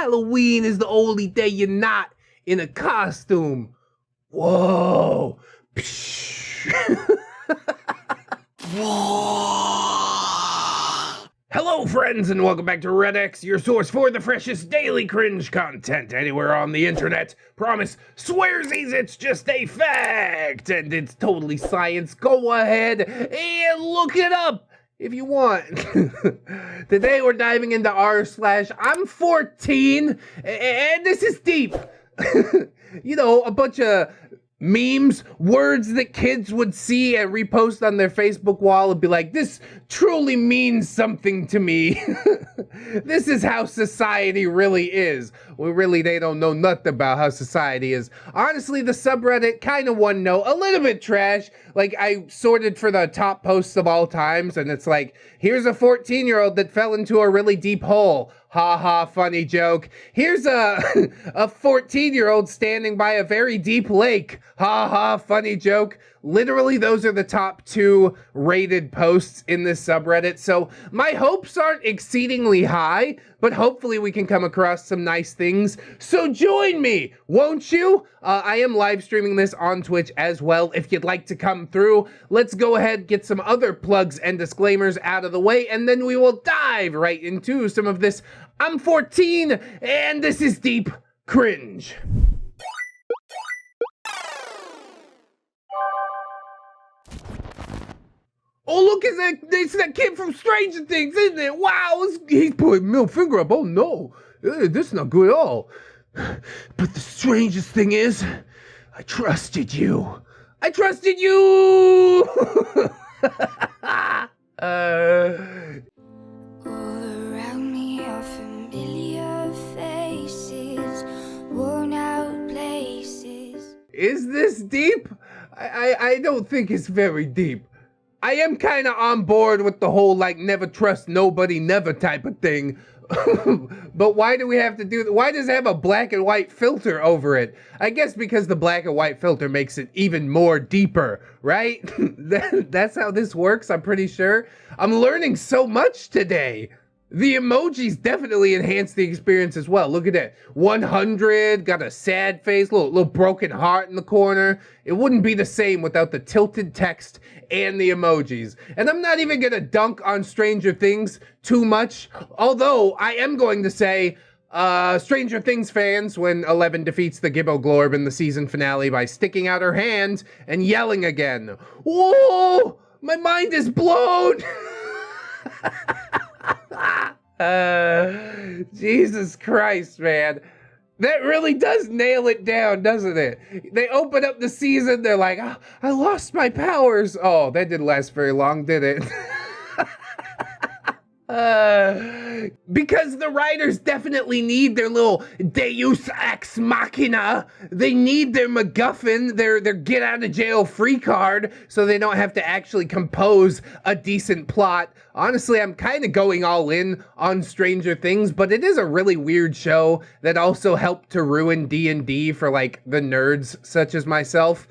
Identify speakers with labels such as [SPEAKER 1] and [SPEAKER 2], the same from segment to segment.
[SPEAKER 1] Halloween is the only day you're not in a costume. Whoa. Hello friends and welcome back to ReddX, your source for the freshest daily cringe content anywhere on the internet. Promise, swearsies, it's just a fact and it's totally science. Go ahead and look it up if you want. Today we're diving into I'm 14 and this is deep. You know, a bunch of memes, words that kids would see and repost on their Facebook wall and be like, this truly means something to me. This is how society really is. Well, really, they don't know nothing about how society is. Honestly, the subreddit kind of one note, a little bit trash. Like, I sorted for the top posts of all times, and it's like, here's a 14-year-old that fell into a really deep hole. Ha ha, funny joke. Here's a 14-year-old standing by a very deep lake. Ha ha, funny joke. Literally, those are the top 2 rated posts in this subreddit. So my hopes aren't exceedingly high, but hopefully we can come across some nice things. So join me, won't you? I am live streaming this on Twitch as well. If you'd like to come through, let's go ahead, get some other plugs and disclaimers out of the way, and then we will dive right into some of this I'm 14 and this is deep cringe. Oh, look, it's that kid from Stranger Things, isn't it? Wow, he's putting middle finger up. Oh, no, this is not good at all. But the strangest thing is, I trusted you. I trusted you!
[SPEAKER 2] All around me are familiar faces, worn out places.
[SPEAKER 1] Is this deep? I don't think it's very deep. I am kind of on board with the whole, like, never trust nobody, never type of thing. But why do we have to do that? Why does it have a black and white filter over it? I guess because the black and white filter makes it even more deeper, right? That's how this works, I'm pretty sure. I'm learning so much today. The emojis definitely enhance the experience as well. Look at that. 100, got a sad face, little broken heart in the corner. It wouldn't be the same without the tilted text and the emojis. And I'm not even gonna dunk on Stranger Things too much, although I am going to say, Stranger Things fans, when Eleven defeats the Gibbo Glorb in the season finale by sticking out her hand and yelling again. Whoa! My mind is blown! Jesus Christ, man. That really does nail it down, doesn't it? They open up the season, they're like, oh, I lost my powers. Oh, that didn't last very long, did it? Because the writers definitely need their little deus ex machina. They need their MacGuffin, their get out of jail free card, so they don't have to actually compose a decent plot. Honestly, I'm kind of going all in on Stranger Things, but it is a really weird show that also helped to ruin D&D for, like, the nerds such as myself.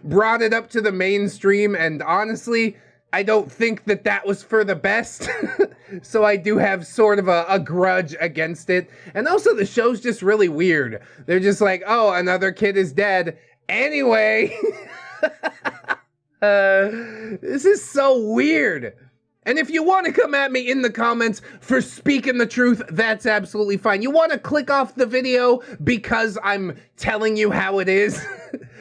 [SPEAKER 1] Brought it up to the mainstream, and honestly, I don't think that was for the best. So I do have sort of a grudge against it. And also the show's just really weird. They're just like, oh, another kid is dead. Anyway. This is so weird. And if you want to come at me in the comments for speaking the truth, that's absolutely fine. You want to click off the video because I'm telling you how it is?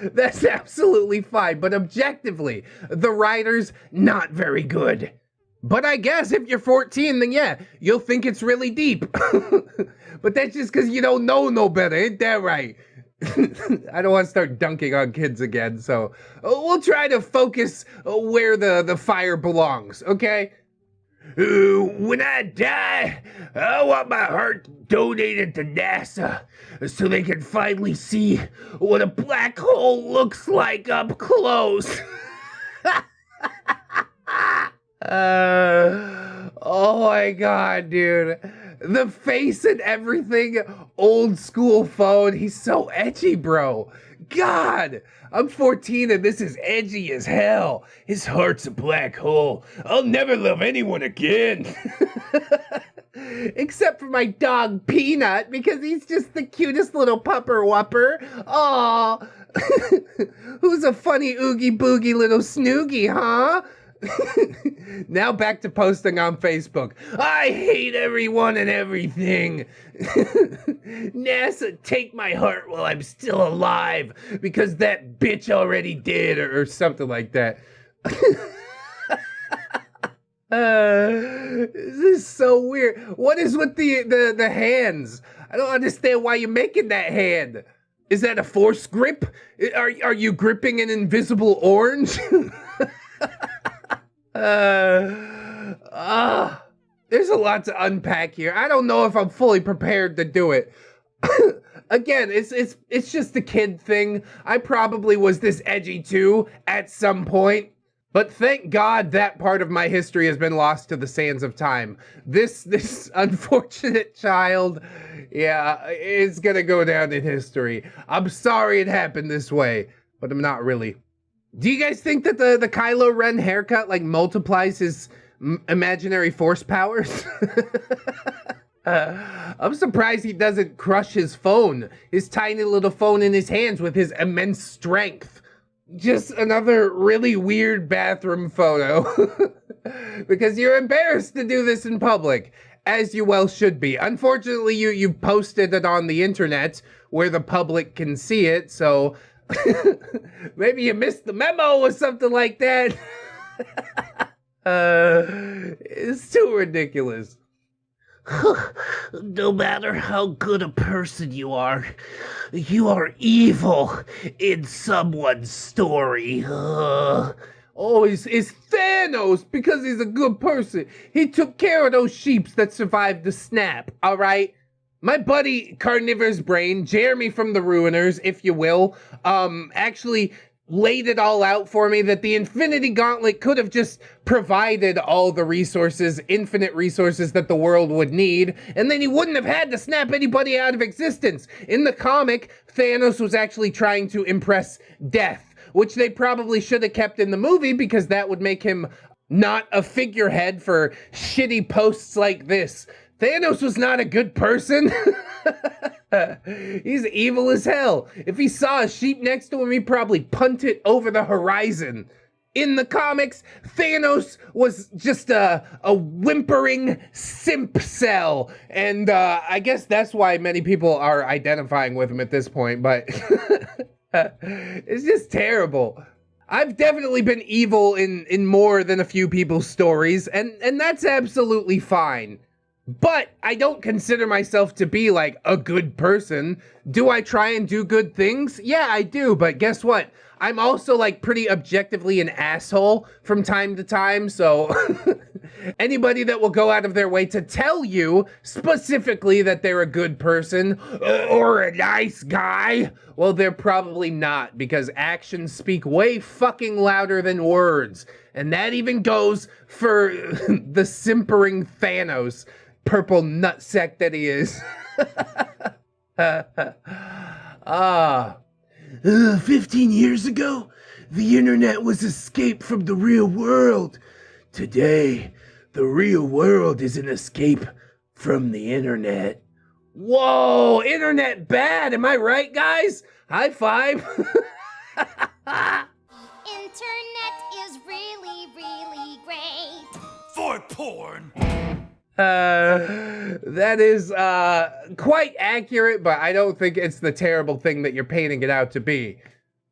[SPEAKER 1] That's absolutely fine. But objectively, the writers, not very good. But I guess if you're 14, then yeah, you'll think it's really deep. But that's just because you don't know no better, ain't that right? I don't want to start dunking on kids again, so we'll try to focus where the fire belongs, okay? When I die, I want my heart donated to NASA so they can finally see what a black hole looks like up close. Oh my god, dude. The face and everything, old school phone. He's so edgy, bro. God, I'm 14 and this is edgy as hell. His heart's a black hole. I'll never love anyone again. Except for my dog Peanut, because he's just the cutest little pupper whopper. Aw. Who's a funny oogie boogie little snoogie, huh? Now back to posting on Facebook. I hate everyone and everything. NASA, take my heart while I'm still alive, because that bitch already did, or something like that. This is so weird. What is with the hands? I don't understand why you're making that hand. Is that a force grip? Are you gripping an invisible orange? There's a lot to unpack here. I don't know if I'm fully prepared to do it. Again, it's just a kid thing. I probably was this edgy too at some point. But thank God that part of my history has been lost to the sands of time. This unfortunate child, yeah, is gonna go down in history. I'm sorry it happened this way, but I'm not really. Do you guys think that the Kylo Ren haircut like multiplies his imaginary force powers? I'm surprised he doesn't crush his phone, his tiny little phone in his hands with his immense strength. Just another really weird bathroom photo. Because you're embarrassed to do this in public, as you well should be. Unfortunately, you posted it on the internet where the public can see it, so maybe you missed the memo or something like that. It's too ridiculous. No matter how good a person you are evil in someone's story. Oh, it's Thanos because he's a good person. He took care of those sheeps that survived the snap, all right? My buddy Carnivorous Brain, Jeremy from the Ruiners, if you will, actually laid it all out for me that the Infinity Gauntlet could have just provided all the resources, infinite resources that the world would need, and then he wouldn't have had to snap anybody out of existence. In the comic, Thanos was actually trying to impress Death, which they probably should have kept in the movie because that would make him not a figurehead for shitty posts like this. Thanos was not a good person. He's evil as hell. If he saw a sheep next to him, he'd probably punt it over the horizon. In the comics, Thanos was just a whimpering simp cell. And I guess that's why many people are identifying with him at this point, but it's just terrible. I've definitely been evil in more than a few people's stories, and that's absolutely fine. But I don't consider myself to be like a good person. Do I try and do good things? Yeah, I do, but guess what? I'm also like pretty objectively an asshole from time to time, so anybody that will go out of their way to tell you specifically that they're a good person or a nice guy, well, they're probably not, because actions speak way fucking louder than words. And that even goes for the simpering Thanos. Purple nutsack that he is. 15 years ago, the internet was escape from the real world. Today, the real world is an escape from the internet. Whoa, internet bad, am I right, guys? High five.
[SPEAKER 3] Internet is really, really great.
[SPEAKER 4] For porn.
[SPEAKER 1] That is quite accurate, but I don't think it's the terrible thing that you're painting it out to be.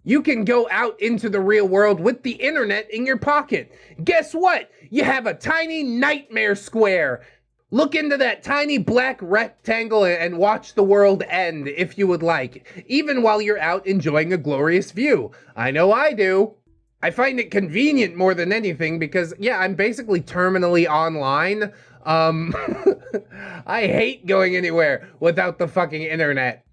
[SPEAKER 1] You can go out into the real world with the internet in your pocket. Guess what? You have a tiny nightmare square. Look into that tiny black rectangle and watch the world end if you would like, even while you're out enjoying a glorious view. I know I do. I find it convenient more than anything because, yeah, I'm basically terminally online. I hate going anywhere without the fucking internet.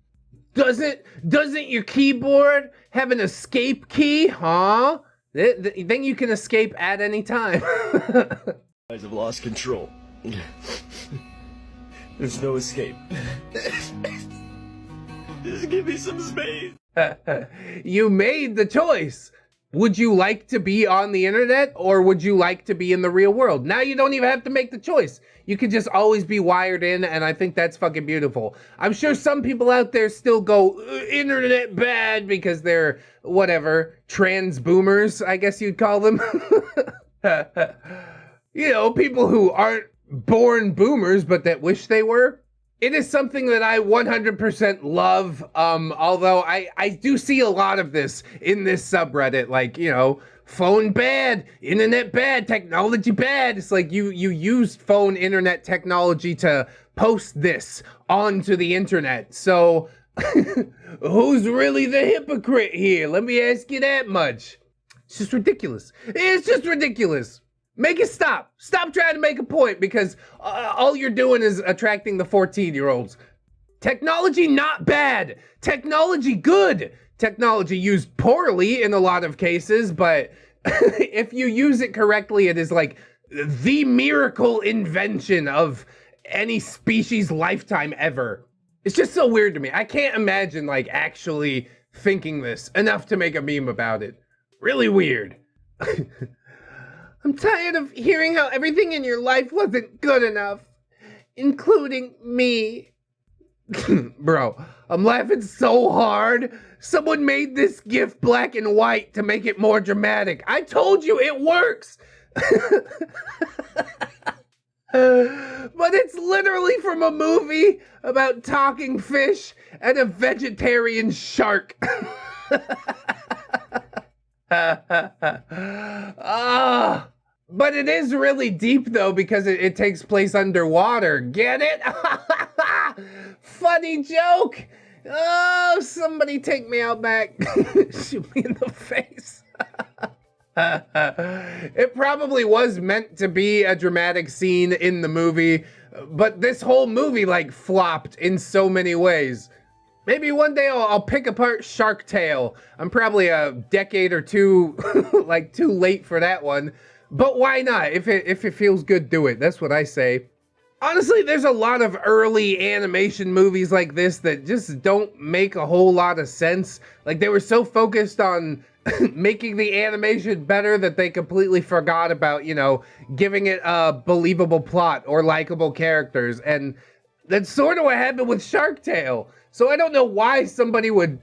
[SPEAKER 1] Doesn't your keyboard have an escape key, huh? Then you can escape at any time.
[SPEAKER 4] Guys have lost control. There's no escape. Just give me some space.
[SPEAKER 1] You made the choice. Would you like to be on the internet or would you like to be in the real world? Now you don't even have to make the choice. You could just always be wired in, and I think that's fucking beautiful. I'm sure some people out there still go, internet bad, because they're, whatever, trans boomers, I guess you'd call them. You know, people who aren't born boomers, but that wish they were. It is something that I 100% love, although I do see a lot of this in this subreddit, like, you know, phone bad, internet bad, technology bad. It's like you used phone, internet, technology to post this onto the internet. So who's really the hypocrite here? Let me ask you that much. It's just ridiculous. It's just ridiculous. Make it stop. Stop trying to make a point, because all you're doing is attracting the 14-year-olds. Technology not bad. Technology good. Technology used poorly in a lot of cases, but if you use it correctly, it is like the miracle invention of any species' lifetime ever. It's just so weird to me. I can't imagine like actually thinking this enough to make a meme about it. Really weird. I'm tired of hearing how everything in your life wasn't good enough, including me. Bro, I'm laughing so hard. Someone made this GIF black and white to make it more dramatic. I told you it works. But it's literally from a movie about talking fish and a vegetarian shark. But it is really deep though, because it takes place underwater. Get it? Funny joke. Oh, somebody take me out back. Shoot me in the face. It probably was meant to be a dramatic scene in the movie, but this whole movie like flopped in so many ways. Maybe one day I'll pick apart Shark Tale. I'm probably a decade or two like too late for that one. But why not? If it feels good, do it. That's what I say. Honestly, there's a lot of early animation movies like this that just don't make a whole lot of sense. Like, they were so focused on making the animation better that they completely forgot about, you know, giving it a believable plot or likable characters. And that's sort of what happened with Shark Tale. So I don't know why somebody would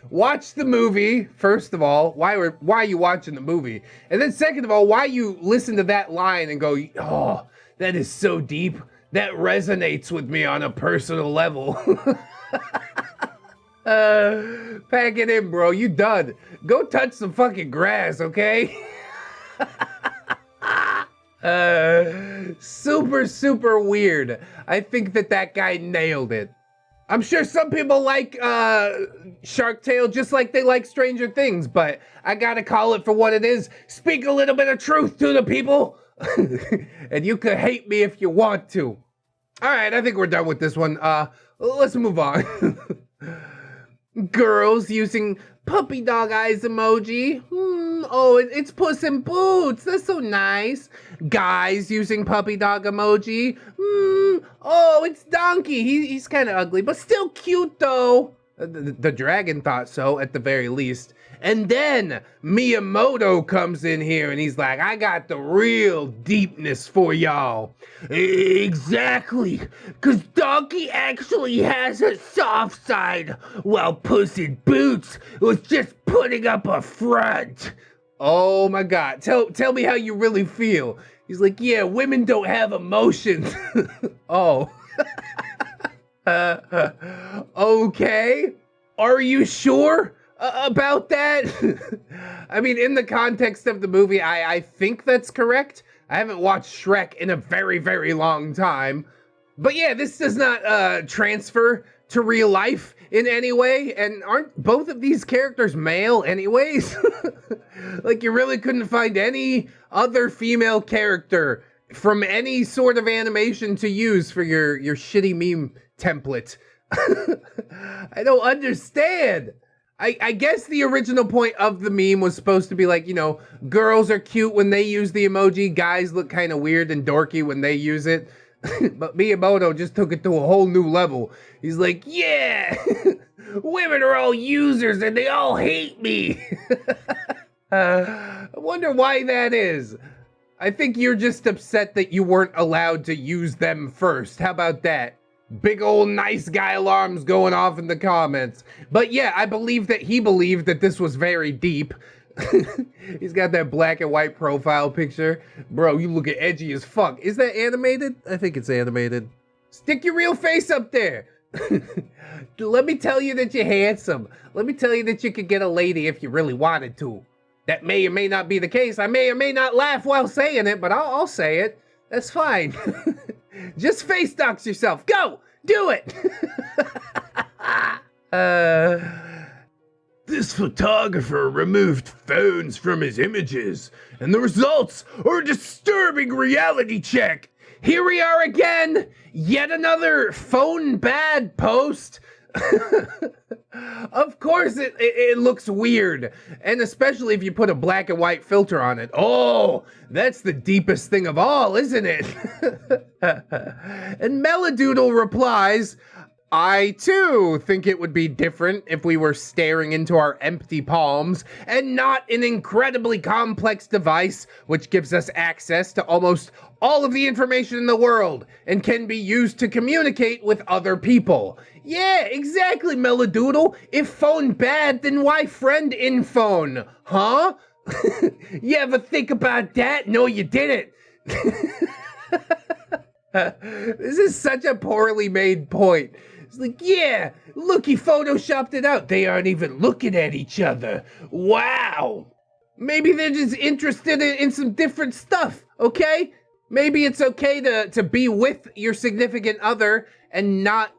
[SPEAKER 1] watch the movie, first of all. Why are you watching the movie? And then second of all, why you listen to that line and go, oh, that is so deep. That resonates with me on a personal level. Pack it in, bro. You done. Go touch some fucking grass, okay? Super, super weird. I think that guy nailed it. I'm sure some people like Shark Tale just like they like Stranger Things, but I gotta call it for what it is. Speak a little bit of truth to the people. And you could hate me if you want to. All right, I think we're done with this one. Let's move on. Girls using puppy dog eyes emoji. Oh, it's Puss in Boots. That's so nice. Guys using puppy dog emoji. Oh, it's Donkey. He's kind of ugly, but still cute though. The dragon thought so, at the very least. And then Miyamoto comes in here and he's like, I got the real deepness for y'all. Exactly, because Donkey actually has a soft side, while Puss in Boots was just putting up a front. Oh my God, tell me how you really feel. He's like, yeah, women don't have emotions. Oh. Okay, are you sure about that? I mean, in the context of the movie, I think that's correct. I haven't watched Shrek in a very, very long time. But yeah, this does not transfer to real life in any way. And aren't both of these characters male anyways? Like, you really couldn't find any other female character from any sort of animation to use for your shitty meme template. I don't understand. I guess the original point of the meme was supposed to be like, you know, girls are cute when they use the emoji, guys look kind of weird and dorky when they use it. But Miyamoto just took it to a whole new level. He's like, yeah, women are all users and they all hate me. I wonder why that is. I think you're just upset that you weren't allowed to use them first. How about that? Big old nice guy alarms going off in the comments. But yeah, I believe that he believed that this was very deep. He's got that black and white profile picture. Bro, you look edgy as fuck. Is that animated? I think it's animated. Stick your real face up there. Let me tell you that you're handsome. Let me tell you that you could get a lady if you really wanted to. That may or may not be the case. I may or may not laugh while saying it, but I'll say it. That's fine. Just face dox yourself. Go! Do it!
[SPEAKER 5] This photographer removed phones from his images, and the results are a disturbing reality check.
[SPEAKER 1] Here we are again! Yet another phone bad post. Of course it looks weird, and especially if you put a black and white filter on it. Oh, that's the deepest thing of all, isn't it? And Meladoodle replies, I too think it would be different if we were staring into our empty palms and not an incredibly complex device which gives us access to almost all of the information in the world and can be used to communicate with other people. Yeah, exactly, Meladoodle. If phone bad, then why friend in phone? Huh? You ever think about that? No, you didn't. This is such a poorly made point. It's like, yeah, look, he photoshopped it out. They aren't even looking at each other. Wow. Maybe they're just interested in some different stuff, okay? Maybe it's okay to be with your significant other and not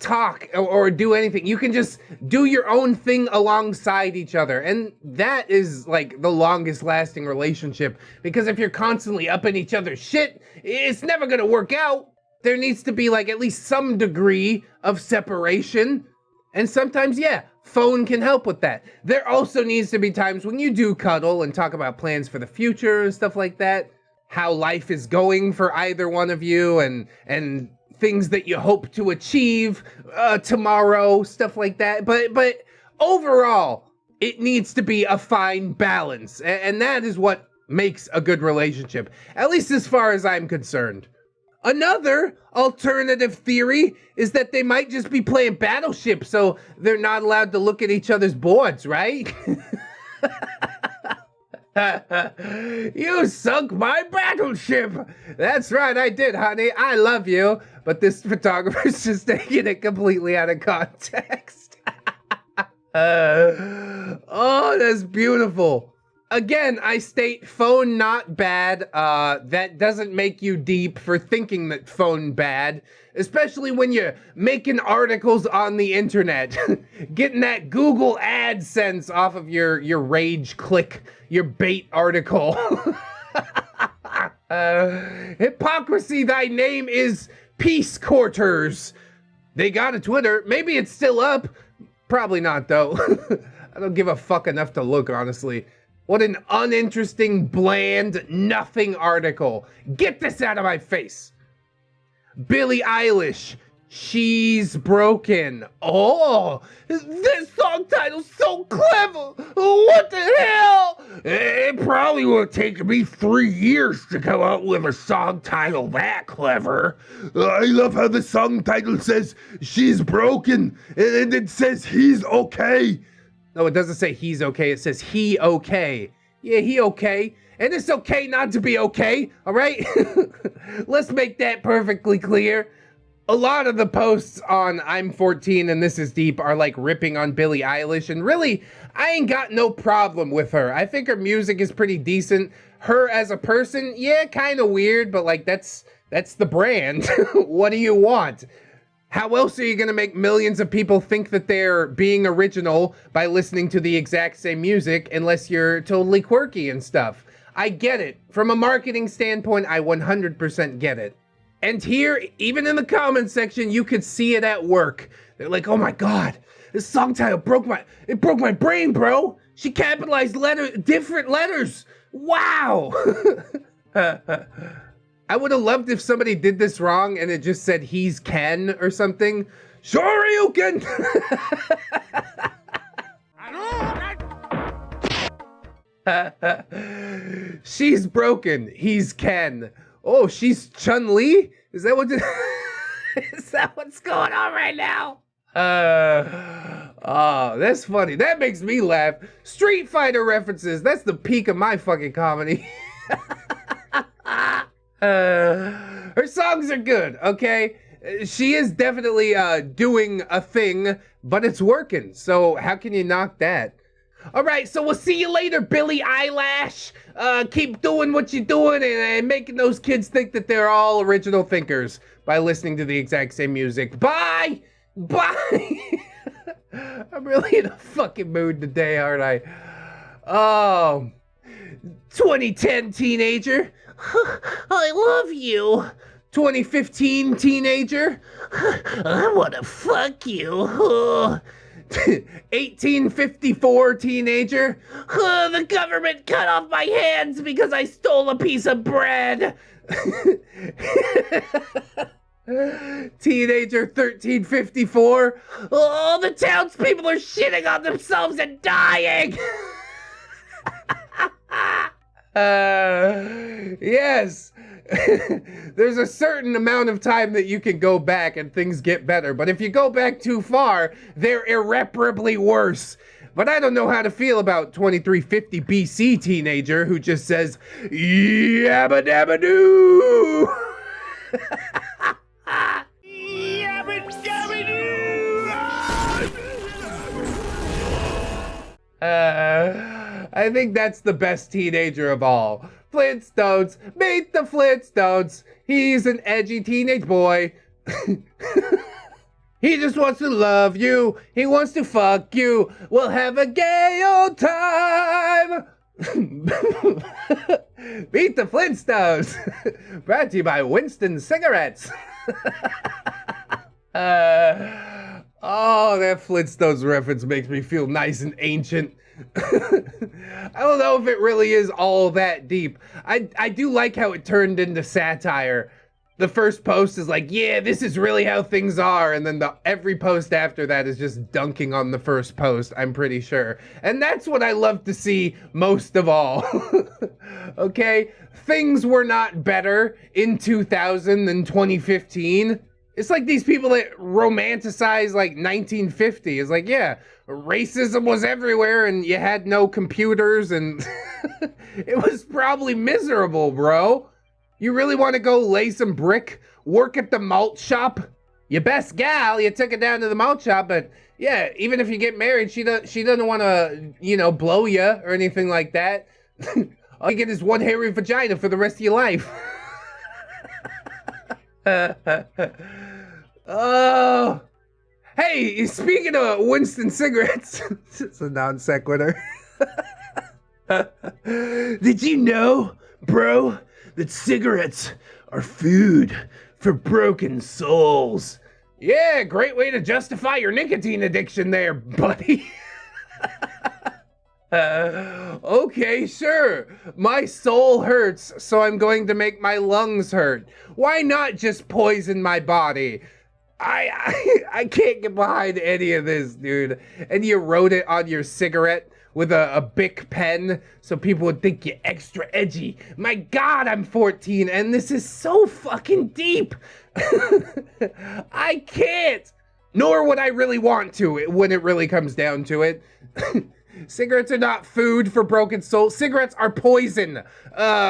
[SPEAKER 1] talk or do anything. You can just do your own thing alongside each other. And that is like the longest lasting relationship, because if you're constantly up in each other's shit, it's never gonna work out. There needs to be like at least some degree of separation. And sometimes, yeah, phone can help with that. There also needs to be times when you do cuddle and talk about plans for the future and stuff like that. How life is going for either one of you and things that you hope to achieve tomorrow, stuff like that. But overall, it needs to be a fine balance. And that is what makes a good relationship, at least as far as I'm concerned. Another alternative theory is that they might just be playing Battleship, so they're not allowed to look at each other's boards, right? You sunk my battleship. That's right, I did, honey. I love you. But this photographer's just taking it completely out of context. Oh, that's beautiful. Again, I state phone not bad. That doesn't make you deep for thinking that phone bad, especially when you're making articles on the internet, getting that Google AdSense off of your rage click, your bait article. Hypocrisy, thy name is Peace Quarters. They got a Twitter. Maybe it's still up. Probably not, though. I don't give a fuck enough to look, honestly. What an uninteresting, bland, nothing article. Get this out of my face. Billie Eilish, She's Broken. Oh, this song title's so clever. What the hell? It probably would have taken me 3 years to come up with a song title that clever.
[SPEAKER 5] I love how the song title says she's broken and it says he's okay.
[SPEAKER 1] No, it doesn't say he's okay. It says he okay. Yeah, he okay. And it's okay not to be okay, all right? Let's make that perfectly clear. A lot of the posts on I'm 14 and This Is Deep are like ripping on Billie Eilish, and really, I ain't got no problem with her. I think her music is pretty decent. Her as a person, yeah, kind of weird, but like that's the brand. What do you want? How else are you gonna make millions of people think that they're being original by listening to the exact same music unless you're totally quirky and stuff? I get it. From a marketing standpoint, I 100% get it. And here, even in the comment section, you could see it at work. They're like, oh my God, this song title broke my brain, bro. She capitalized different letters. Wow. I would have loved if somebody did this wrong and it just said he's Ken or something. Sure you can. She's broken. He's Ken. Oh, she's Chun-Li? Is that what? Is that what's going on right now? Oh, that's funny. That makes me laugh. Street Fighter references. That's the peak of my fucking comedy. Her songs are good, okay? She is definitely doing a thing, but it's working. So how can you knock that? All right, so we'll see you later, Billie Eyelash. Keep doing what you're doing and making those kids think that they're all original thinkers by listening to the exact same music. Bye! Bye! I'm really in a fucking mood today, aren't I? Oh, 2010 teenager. I love you. 2015 teenager. I wanna fuck you. 1854 teenager. The government cut off my hands because I stole a piece of bread. Teenager 1354. Oh, the townspeople are shitting on themselves and dying. Yes. There's a certain amount of time that you can go back and things get better, but if you go back too far, they're irreparably worse. But I don't know how to feel about 2350 BC teenager who just says, yabba dabba doo. Yabba dabba doo. I think that's the best teenager of all. Flintstones, meet the Flintstones. He's an edgy teenage boy. He just wants to love you. He wants to fuck you. We'll have a gay old time. Meet the Flintstones. Brought to you by Winston Cigarettes. Oh, that Flintstones reference makes me feel nice and ancient. I don't know if it really is all that deep. I do like how it turned into satire. The first post is like, yeah, this is really how things are, and then every post after that is just dunking on the first post, I'm pretty sure. And that's what I love to see most of all. Okay? Things were not better in 2000 than 2015. It's like these people that romanticize like 1950. It's like, yeah, racism was everywhere and you had no computers and it was probably miserable, bro. You really want to go lay some brick, work at the malt shop? Your best gal, you took it down to the malt shop, but yeah, even if you get married, she doesn't want to, you know, blow you or anything like that. All you get is one hairy vagina for the rest of your life. Oh, hey, speaking of Winston cigarettes, it's a non sequitur. Did you know, bro, that cigarettes are food for broken souls? Yeah, great way to justify your nicotine addiction there, buddy. Okay, sure. My soul hurts, so I'm going to make my lungs hurt. Why not just poison my body? I can't get behind any of this, dude. And you wrote it on your cigarette with a Bic pen so people would think you're extra edgy. My God, I'm 14 and this is so fucking deep. I can't. Nor would I really want to when it really comes down to it. Cigarettes are not food for broken souls. Cigarettes are poison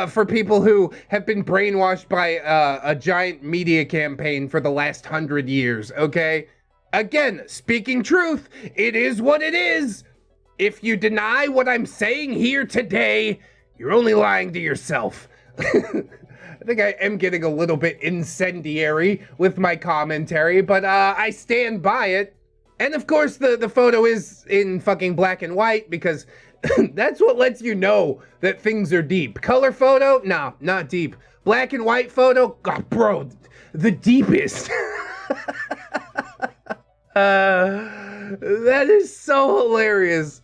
[SPEAKER 1] for people who have been brainwashed by a giant media campaign for the last 100 years, okay? Again, speaking truth, it is what it is. If you deny what I'm saying here today, you're only lying to yourself. I think I am getting a little bit incendiary with my commentary, but I stand by it. And of course, the photo is in fucking black and white because that's what lets you know that things are deep. Color photo? No, not deep. Black and white photo? God, bro, the deepest. That is so hilarious.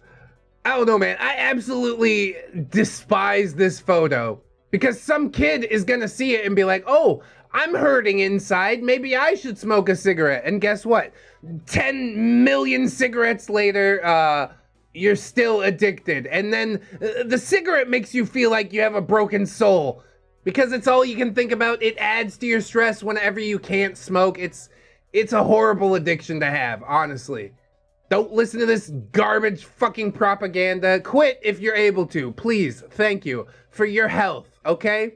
[SPEAKER 1] I don't know, man. I absolutely despise this photo because some kid is gonna see it and be like, oh, I'm hurting inside. Maybe I should smoke a cigarette. And guess what? 10 million cigarettes later, you're still addicted. And then the cigarette makes you feel like you have a broken soul because it's all you can think about. It adds to your stress whenever you can't smoke. It's a horrible addiction to have, honestly. Don't listen to this garbage fucking propaganda. Quit if you're able to. Please, thank you. For your health, okay?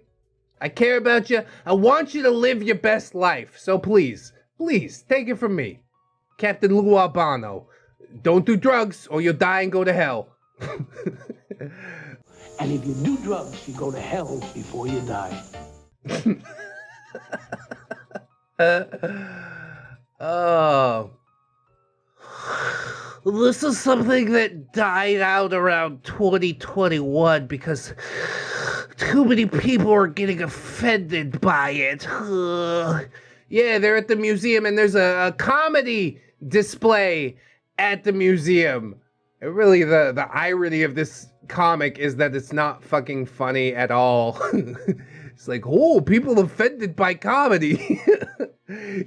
[SPEAKER 1] I care about you. I want you to live your best life. So please, take it from me. Captain Lou Albano. Don't do drugs or you'll die and go to hell.
[SPEAKER 6] And if you do drugs, you go to hell before you die.
[SPEAKER 1] Oh. This is something that died out around 2021 because too many people are getting offended by it. Yeah, they're at the museum and there's a comedy display at the museum. And really, the irony of this comic is that it's not fucking funny at all. It's like, oh, people offended by comedy.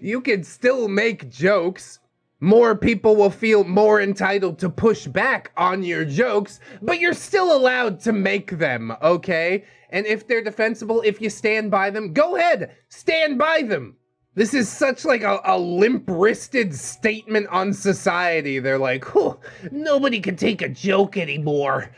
[SPEAKER 1] You can still make jokes. More people will feel more entitled to push back on your jokes, but you're still allowed to make them, okay? And if they're defensible, if you stand by them, go ahead, stand by them. This is such like a limp-wristed statement on society. They're like, oh, nobody can take a joke anymore.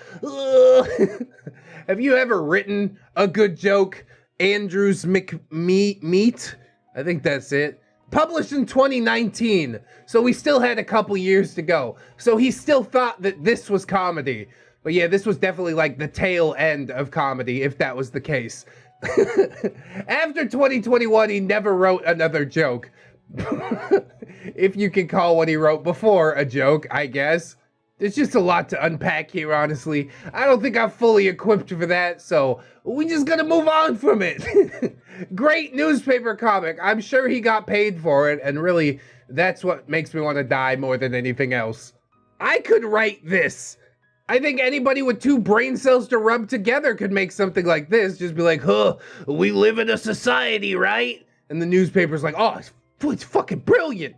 [SPEAKER 1] Have you ever written a good joke? Andrews McMeat? I think that's it. Published in 2019, so we still had a couple years to go. So he still thought that this was comedy. But yeah, this was definitely like the tail end of comedy, if that was the case. After 2021, he never wrote another joke. If you can call what he wrote before a joke, I guess. There's just a lot to unpack here, honestly. I don't think I'm fully equipped for that, so we just gotta move on from it. Great newspaper comic. I'm sure he got paid for it, and really, that's what makes me want to die more than anything else. I could write this. I think anybody with 2 brain cells to rub together could make something like this. Just be like, huh, we live in a society, right? And the newspaper's like, oh, it's fucking brilliant.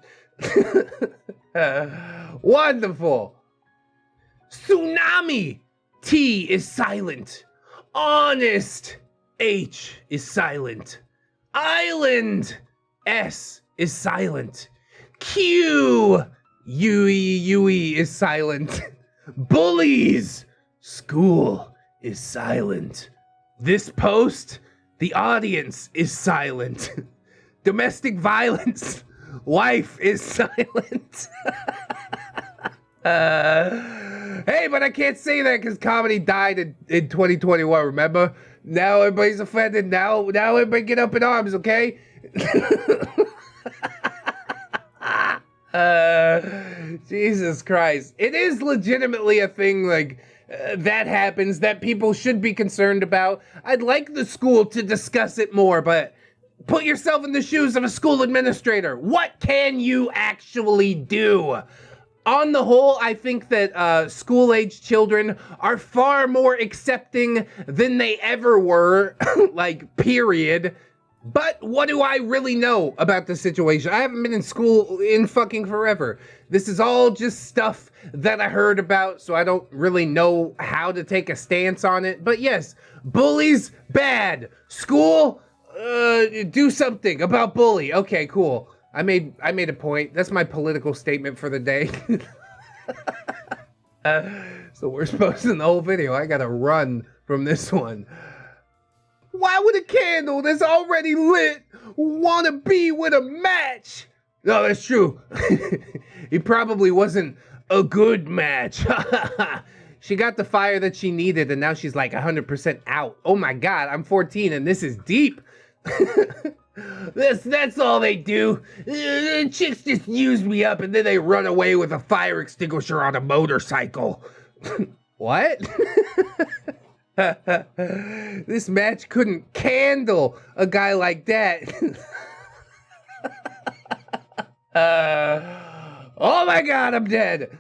[SPEAKER 1] Wonderful. Tsunami. T is silent. Honest. H is silent. Island. S is silent. Q. Yui is silent. Bullies. School is silent. This post. The audience is silent. Domestic violence. Wife is silent. Hey, but I can't say that because comedy died in 2021, remember? Now everybody's offended. Now everybody get up in arms, okay? Jesus Christ. It is legitimately a thing, like, that happens, that people should be concerned about. I'd like the school to discuss it more, but put yourself in the shoes of a school administrator. What can you actually do? On the whole, I think that school-age children are far more accepting than they ever were, like, period. But what do I really know about the situation? I haven't been in school in fucking forever. This is all just stuff that I heard about, so I don't really know how to take a stance on it. But yes, bullies, bad. School, do something about bully. Okay, cool. I made a point. That's my political statement for the day. So we're supposed to the whole video. I gotta run from this one. Why would a candle that's already lit wanna be with a match? No, that's true. He probably wasn't a good match. She got the fire that she needed and now she's like 100% out. Oh my God, I'm 14 and this is deep. That's all they do. Chicks just use me up and then they run away with a fire extinguisher on a motorcycle. What? This match couldn't candle a guy like that. Oh my God, I'm dead.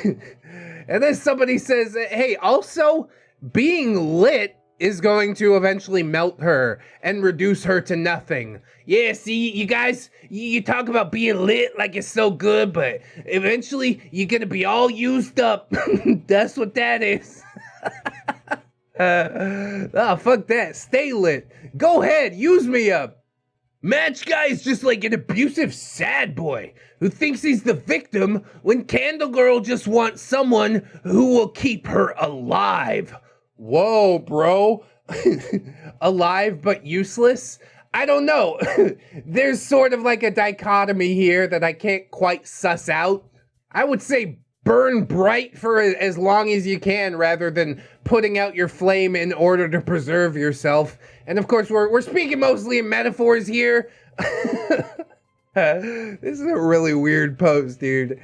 [SPEAKER 1] And then somebody says, hey, also being lit is going to eventually melt her and reduce her to nothing. Yeah, see, you guys, you talk about being lit like it's so good, but eventually you're gonna be all used up. That's what that is. Fuck that. Stay lit. Go ahead, use me up. Match Guy is just like an abusive sad boy who thinks he's the victim when Candle Girl just wants someone who will keep her alive. Whoa, bro. Alive but useless? I don't know. There's sort of like a dichotomy here that I can't quite suss out. I would say burn bright for as long as you can rather than putting out your flame in order to preserve yourself. And of course, we're speaking mostly in metaphors here. This is a really weird post, dude.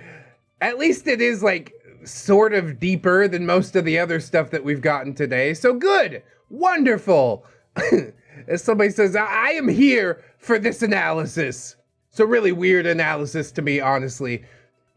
[SPEAKER 1] At least it is like sort of deeper than most of the other stuff that we've gotten today. So good. Wonderful. As somebody says, I am here for this analysis. So really weird analysis to me, honestly.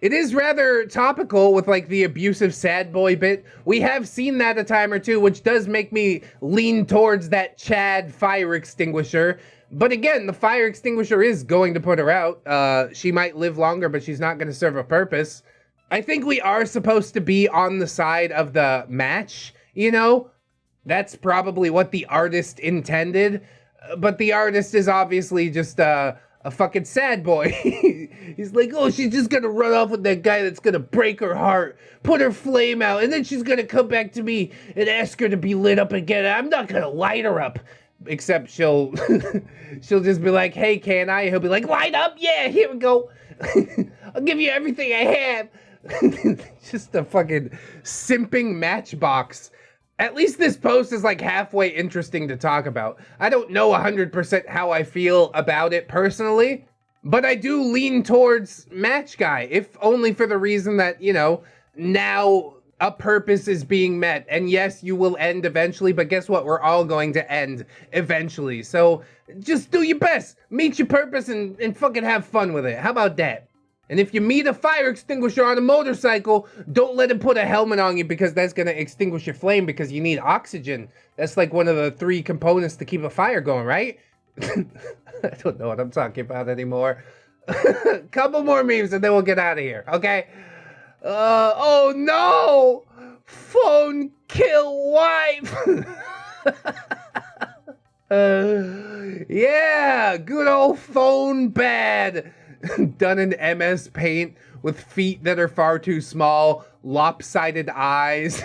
[SPEAKER 1] It is rather topical with like the abusive sad boy bit. We have seen that a time or two, which does make me lean towards that Chad fire extinguisher. But again, the fire extinguisher is going to put her out. She might live longer, but she's not going to serve a purpose. I think we are supposed to be on the side of the match, you know? That's probably what the artist intended. But the artist is obviously just a fucking sad boy. He's like, oh, she's just gonna run off with that guy that's gonna break her heart, put her flame out, and then she's gonna come back to me and ask her to be lit up again. I'm not gonna light her up. Except she'll just be like, hey, can I? He'll be like, light up? Yeah, here we go. I'll give you everything I have. Just a fucking simping matchbox. At least this post is like halfway interesting to talk about. I don't know 100% how I feel about it personally, but I do lean towards Match Guy, if only for the reason that, you know, now a purpose is being met. And yes, you will end eventually, but guess what? We're all going to end eventually. So just do your best, meet your purpose, and fucking have fun with it. How about that? And if you meet a fire extinguisher on a motorcycle, don't let him put a helmet on you because that's going to extinguish your flame because you need oxygen. That's like one of the 3 components to keep a fire going, right? I don't know what I'm talking about anymore. Couple more memes and then we'll get out of here, okay? Oh no! Phone kill wife! Yeah, good old phone bad. Done in MS Paint with feet that are far too small, lopsided eyes.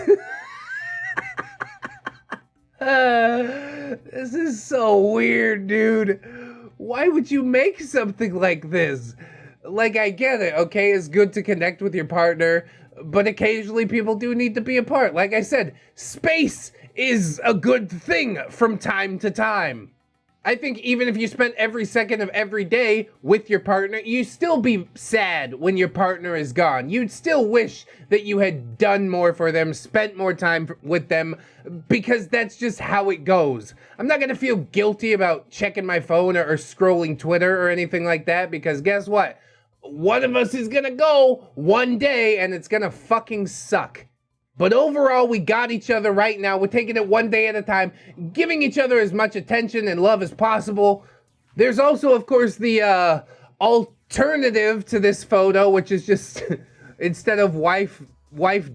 [SPEAKER 1] This is so weird, dude. Why would you make something like this? Like, I get it, okay? It's good to connect with your partner, but occasionally people do need to be apart. Like I said, space is a good thing from time to time. I think even if you spent every second of every day with your partner, you'd still be sad when your partner is gone. You'd still wish that you had done more for them, spent more time with them, because that's just how it goes. I'm not gonna feel guilty about checking my phone or scrolling Twitter or anything like that, because guess what? One of us is gonna go one day and it's gonna fucking suck. But overall, we got each other right now. We're taking it one day at a time, giving each other as much attention and love as possible. There's also, of course, the alternative to this photo, which is just, instead of wife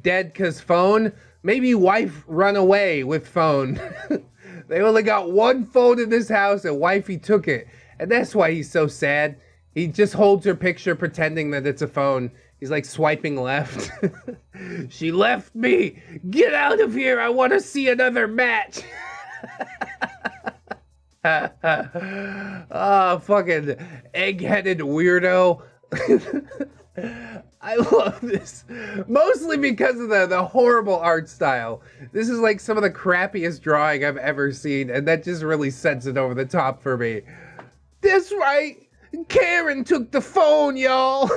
[SPEAKER 1] dead 'cause phone, maybe wife run away with phone. They only got one phone in this house and wifey took it. And that's why he's so sad. He just holds her picture pretending that it's a phone. He's like swiping left. She left me. Get out of here. I want to see another match. Oh, fucking egg-headed weirdo. I love this. Mostly because of the horrible art style. This is like some of the crappiest drawing I've ever seen, and that just really sets it over the top for me. That's right. Karen took the phone, y'all.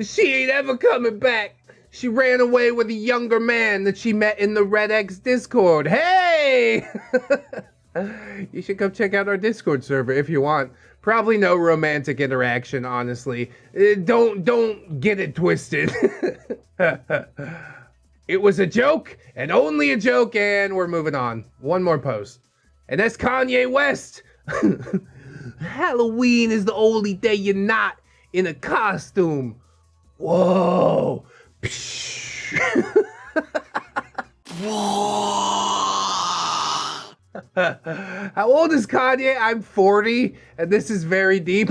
[SPEAKER 1] She ain't ever coming back. She ran away with a younger man that she met in the ReddX Discord. Hey! You should come check out our Discord server if you want. Probably no romantic interaction, honestly. Don't get it twisted. It was a joke, and only a joke, and we're moving on. One more post. And that's Kanye West. Halloween is the only day you're not in a costume. Whoa. How old is Kanye? I'm 40, and this is very deep.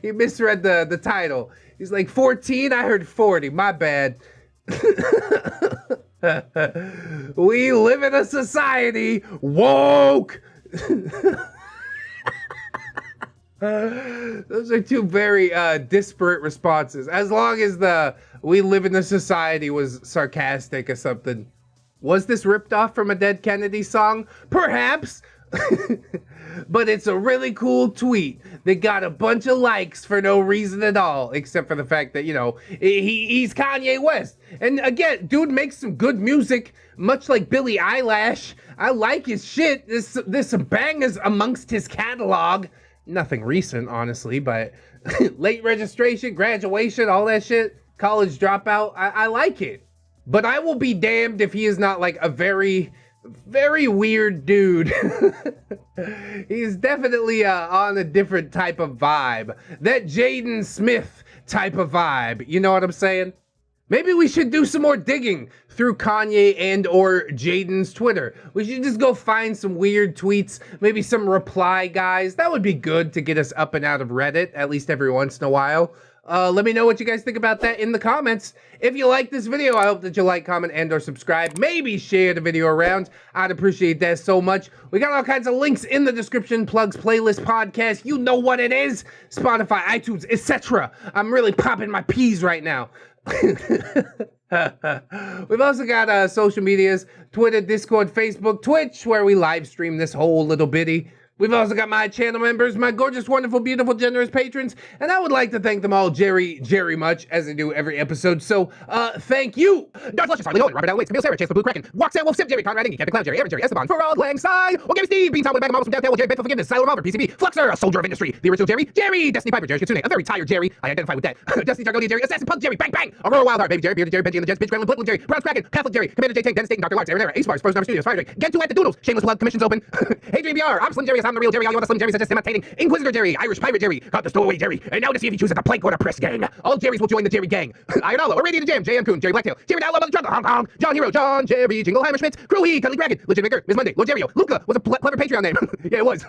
[SPEAKER 1] He misread the title. He's like 14, I heard 40, my bad. We live in a society woke. Those are two very disparate responses. As long as the "we live in a society" was sarcastic or something. Was this ripped off from a Dead Kennedy song? Perhaps. But it's a really cool tweet that got a bunch of likes for no reason at all, except for the fact that, you know, he's Kanye West. And again, dude makes some good music, much like Billie Eilish. I like his shit. There's some bangers amongst his catalog. Nothing recent, honestly, but late registration, graduation, all that shit, college dropout, I like it. But I will be damned if he is not like a very weird dude. He's definitely on a different type of vibe. That Jaden Smith type of vibe. You know what I'm saying? Maybe we should do some more digging through Kanye and or Jaden's Twitter. We should just go find some weird tweets, maybe some reply guys. That would be good to get us up and out of Reddit, at least every once in a while. Let me know what you guys think about that in the comments. If you like this video, I hope that you like, comment, and or subscribe. Maybe share the video around. I'd appreciate that so much. We got all kinds of links in the description. Plugs, playlist, podcast. You know what it is. Spotify, iTunes, etc. I'm really popping my peas right now. We've also got social medias. Twitter, Discord, Facebook, Twitch, where we live stream this whole little bitty. We've also got my channel members, my gorgeous, wonderful, beautiful, generous patrons, and I would like to thank them all very much, as I do every episode. So, thank you. Darth Luscious, Harley Owen, Robert L. Waits, Camille Sarah, Chase the Blue Kraken, Roxanne Wolf, Sim, Jerry, Conrad Ingy, Captain Clown, Jerry, Evan, Jerry, Esteban, for Auld Lang Syne, Game Steve, Beantown with a bag of marbles from Downtown, Jerry, Beth for Forgiveness, Silent Revolver, PCB, Fluxer, a soldier of industry, the original Jerry, Destiny Piper, Jerry Kitsune, a very tired Jerry, I identify with that, Destiny Targonia, Jerry, Assassin Punk, Jerry, Bang Bang, Aurora Wildheart, Baby Jerry, Bearded Jerry, Benji and the Jets, Bitch Gremlin, Blittlin, Jerry, Brown's Kraken, Catholic Jerry, Commander J Tank, Dennis Dayton, Dr. Larks, Aaron Era, Ace Bars, Frozen Armor Studios, Fire Drake, Get to at the Doodles, Shameless Plug, Commissions Open, Adrian BR, I'm Slim Jerry, I'm the real Jerry, all you want Slim Jerry, just imitating, Inquisitor Jerry, Irish Pirate Jerry, got the stowaway Jerry, and now to see if he chooses the plank or the press gang. All Jerrys will join the Jerry gang. Iron Hollow, Irradiated Jam, J.M. Coon, Jerry Blacktail, Jerry Download on the Jungle, Hong Kong, John Hero, John Jerry, Jingleheimer Schmitz, Crowhee, Cuddly Dragon, Legit Maker, Miss Monday, Lord Jerry, Luca was a clever Patreon name. Yeah, it was.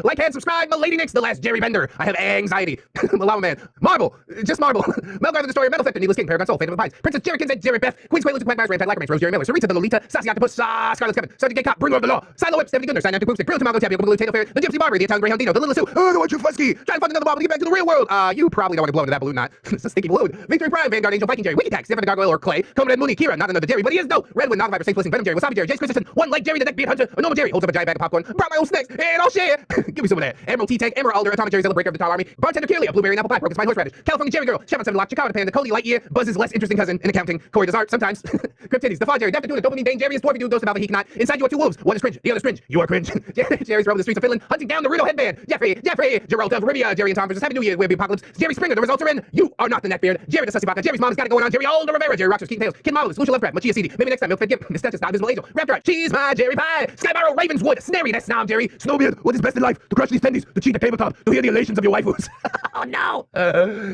[SPEAKER 1] Like and subscribe, Milady Nix, The Last Jerry Bender. I have anxiety. Malawa Man, Marble, just Marble, Melgar the Destroyer, Metal Theft, Needless King, Paragon Soul, Fate of the Pines, Princess Jerry Kinsey, Jerry Beth, Queen Sway, Lucifer Quagmires, Rantad Lackermans, Rose Jerry Miller, Sarita the Lolita, Sassy Octopus, Scarlet Kevin, Sergeant Gay Cop, Bringer of the Law, Silo Whip, Stephanie Goodner, Synaptic Boomstick, Brilliant Tomago, Tabby, Blue Tato Fair, the Gypsy Barber, the Italian Greyhound Dino, the Little Sue, the One True Fusky, trying to find another ball to get back to the real world. You probably don't want to blow into that balloon, not. It's a sticky balloon. Victory Prime, Vanguard Angel, Viking Jerry, Wiki Tax, Stephen the Gargoyle or Clay, Conan Mooney, Kira, not another Jerry, but he is no. Redwind, Nog Viper, Safe Listening, Venom Jerry, Wasabi Jerry, Jace Christensen, One Leg Jerry, the Neckbeard Hunter, a normal Jerry, holds up a giant bag of popcorn, brought my own snacks, and I'll share. Give me some of that. Emerald T-Tank, Emerald Alder, Atomic Jerry, Zilla Breaker of the Tar Army, Bartender Kirlia, Blueberry and Apple Pie, Broken Spine Horseradish, California Jerry Girl, Chevron 7 Lock, Chicago Panda, Cody Lightyear, Buzz's less interesting cousin in accounting, Corey does art sometimes, Cryptides, the Fog Jerry, Death Tuna, Dopamine Dane, Jerry is Dwarfy Dude, Ghost of Alpha, he cannot, inside you are two wolves, one is cringe, the other is cringe, you are cringe. Jerry's roaming the streets of Finland, hunting down the Rito headband, Jeffrey, Gerald of Rivia, Jerry and Tom versus Happy New Year, We're the Apocalypse, Jerry Springer, the results are in, you are not the Neckbeard, Jerry the Sussy Baka, Jerry's mom has got it going on, Jerry Alder Rivera, Jerry Rockstars, Keaton Tails, Kid Marvelous, Lucia Lovecraft, Machia CD, maybe next time, Milk Fed Gimp, Miss Not Visible Angel, Raptor, Cheese My Jerry Pie, Sky Barrow, Ravenswood, Snary, that's Snom Jerry, Snowbeard, what is best in life, to crush these tendies, to cheat the tabletop, to hear the elations of your waifus. Oh no!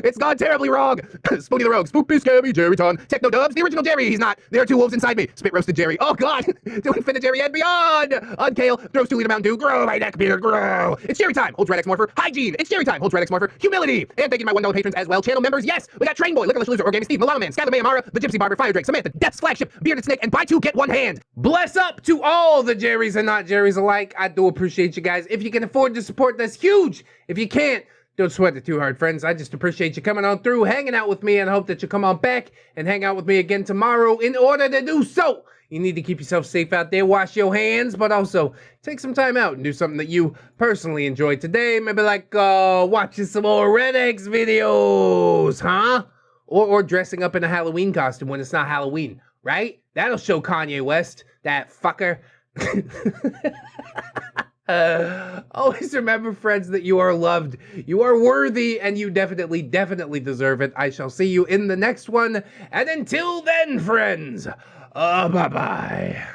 [SPEAKER 1] It's gone terribly wrong. Spooky the Rogue, Spoopy Scabby, Jerry Ton, Techno Dubs, the original Jerry, he's not. There are two wolves inside me. Spit roasted Jerry. Oh god! To infinite Jerry and beyond! Unkale, throws 2 liter Mountain Dew, grow my neckbeard, grow! It's Jerry time, holds ReddX Morpher. Hygiene, it's Jerry time, holds ReddX Morpher. Humility! And thank you to my $1 patrons as well. Channel members, yes! We got Train Boy, Liquorless Loser, Origami Steve, Milano Man, Skylar May Amara, the Gypsy Barber, Fire Drake, Samantha, Death's Flagship, Bearded Snake, and buy 2 get 1 hand. Bless up to all the Jerrys and not Jerrys alike. I do appreciate you guys. If you can afford to support, that's huge. If you can't, don't sweat it too hard, friends. I just appreciate you coming on through, hanging out with me, and I hope that you come on back and hang out with me again tomorrow. In order to do so, you need to keep yourself safe out there, wash your hands, but also take some time out and do something that you personally enjoyed today. Maybe like watching some more ReddX videos, huh? Or dressing up in a Halloween costume when it's not Halloween, right? That'll show Kanye West, that fucker. Always remember, friends, that you are loved, you are worthy, and you definitely deserve it. I shall see you in the next one. And until then, friends, bye-bye.